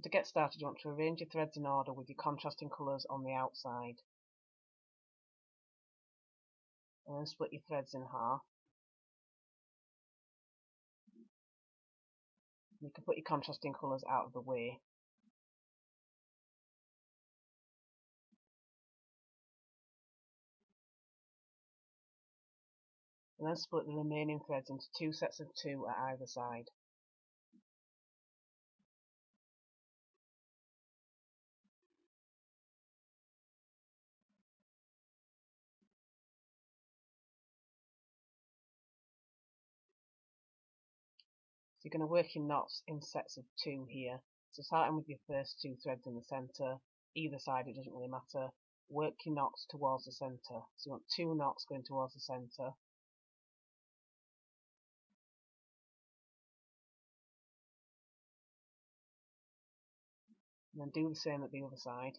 to get started, you want to arrange your threads in order with your contrasting colours on the outside. And then split your threads in half. You can put your contrasting colours out of the way. And then split the remaining threads into 2 sets of 2 at either side. So you're going to work your knots in sets of 2 here. So starting with your first 2 threads in the centre, either side, it doesn't really matter. Work your knots towards the centre. So you want 2 knots going towards the centre. And then do the same at the other side.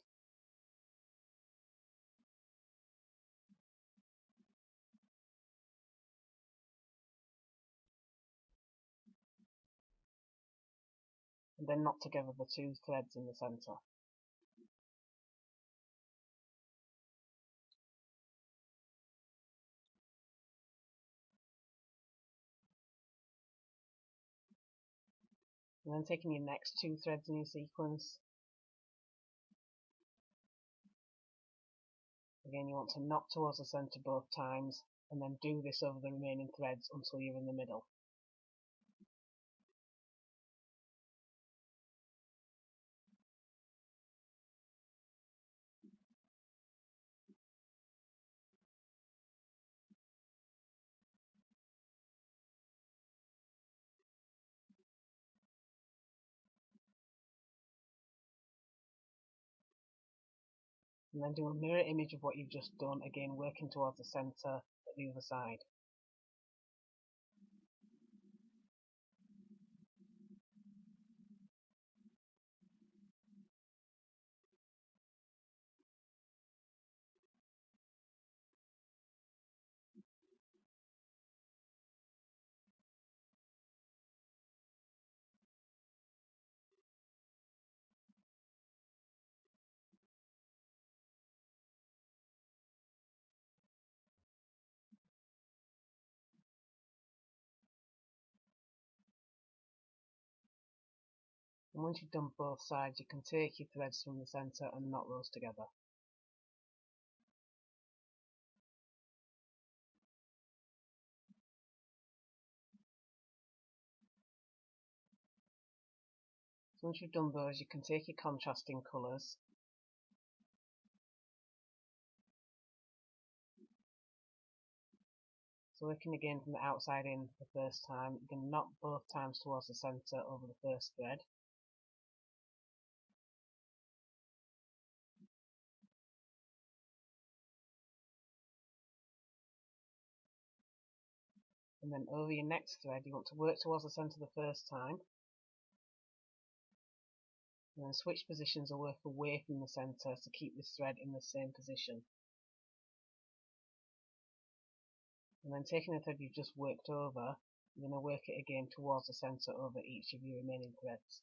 And then knot together the 2 threads in the centre. And then taking your next 2 threads in your sequence, again you want to knot towards the centre both times, and then do this over the remaining threads until you're in the middle. And then do a mirror image of what you've just done, again working towards the centre at the other side. And once you've done both sides, you can take your threads from the centre and knot those together. So once you've done those, you can take your contrasting colours, so working again from the outside in the first time, you can knot both times towards the centre over the first thread. And then over your next thread, you want to work towards the centre the first time, and then switch positions or work away from the centre to keep this thread in the same position. And then taking the thread you've just worked over, you're going to work it again towards the centre over each of your remaining threads.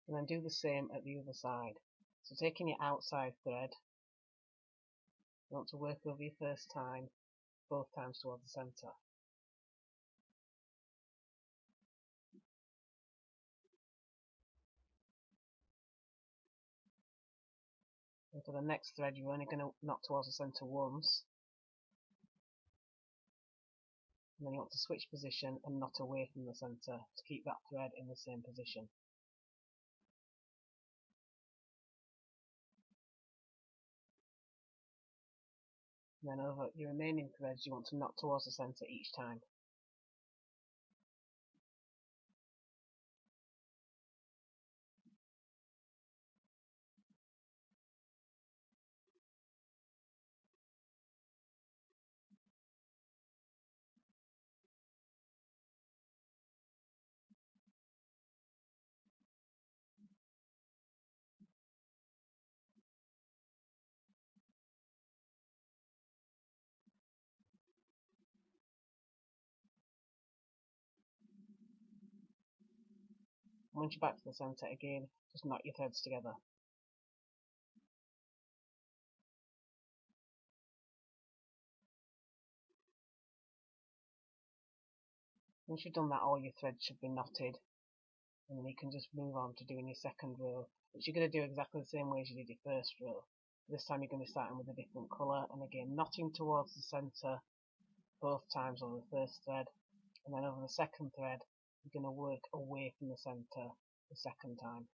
And then do the same at the other side. So taking your outside thread, you want to work over your first time, both times towards the centre. And for the next thread, you're only going to knot towards the centre once. And then you want to switch position and knot away from the centre to keep that thread in the same position. And then over your remaining threads you want to knot towards the centre each time. Once you're back to the centre again, just knot your threads together. Once you've done that, all your threads should be knotted, and then you can just move on to doing your second row, which you're going to do exactly the same way as you did your first row. This time you're going to be starting with a different colour, and again knotting towards the centre both times over the first thread, and then over the second thread you're going to work away from the centre the second time.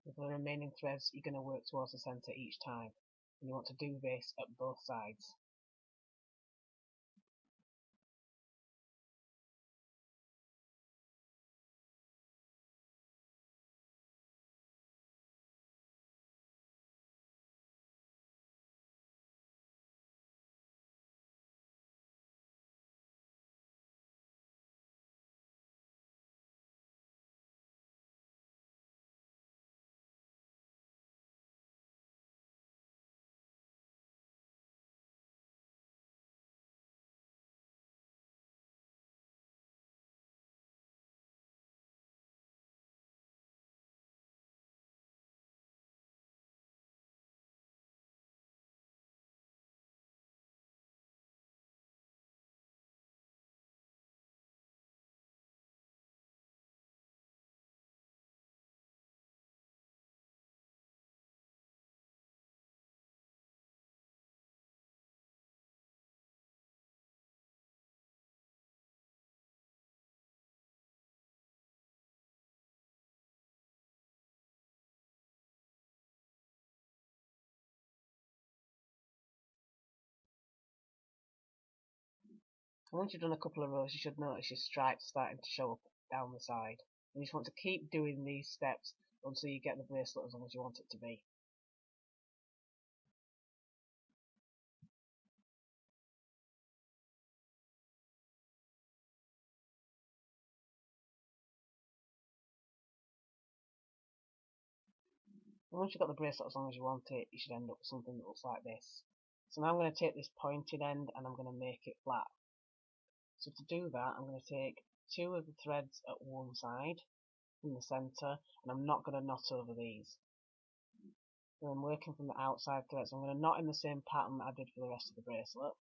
With the remaining threads you're going to work towards the centre each time, and you want to do this at both sides. And once you've done a couple of rows, you should notice your stripes starting to show up down the side. And you just want to keep doing these steps until you get the bracelet as long as you want it to be. And once you've got the bracelet as long as you want it, you should end up with something that looks like this. So now I'm going to take this pointed end and I'm going to make it flat. So to do that, I'm going to take two of the threads at one side from the centre, and I'm not going to knot over these. And I'm working from the outside threads. I'm going to knot in the same pattern that I did for the rest of the bracelet.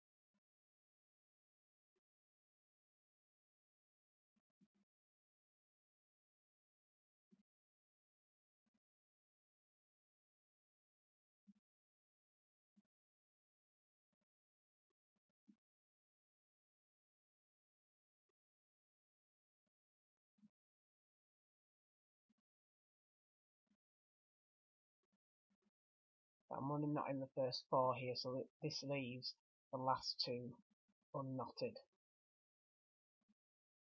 But I'm only knotting the first four here, so that this leaves the last two unknotted.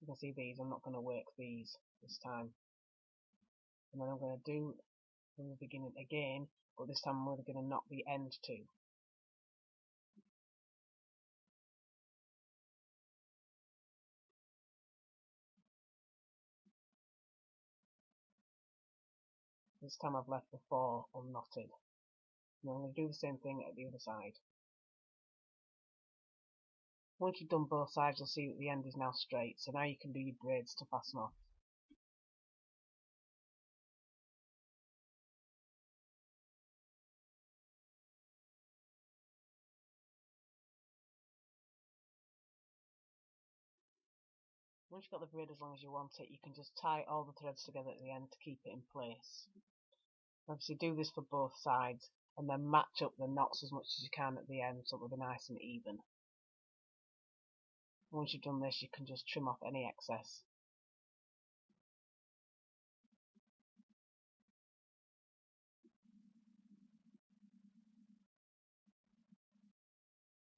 You can see these, I'm not going to work these this time. And then I'm going to do from the beginning again, but this time I'm only going to knot the end two. This time I've left the four unknotted. And I'm going to do the same thing at the other side. Once you've done both sides, you'll see that the end is now straight, so now you can do your braids to fasten off. Once you've got the braid as long as you want it, you can just tie all the threads together at the end to keep it in place. Obviously do this for both sides and then match up the knots as much as you can at the end so it'll be nice and even. Once you've done this, you can just trim off any excess.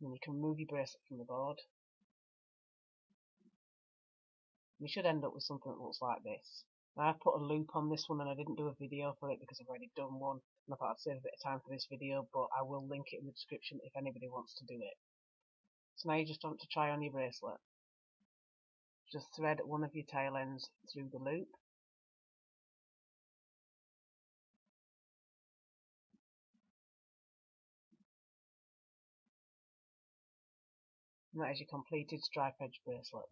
And you can remove your bracelet from the board. You should end up with something that looks like this. Now I've put a loop on this one and I didn't do a video for it because I've already done one and I thought I'd save a bit of time for this video, but I will link it in the description if anybody wants to do it. So now you just want to try on your bracelet. Just thread one of your tail ends through the loop. And that is your completed stripe edge bracelet.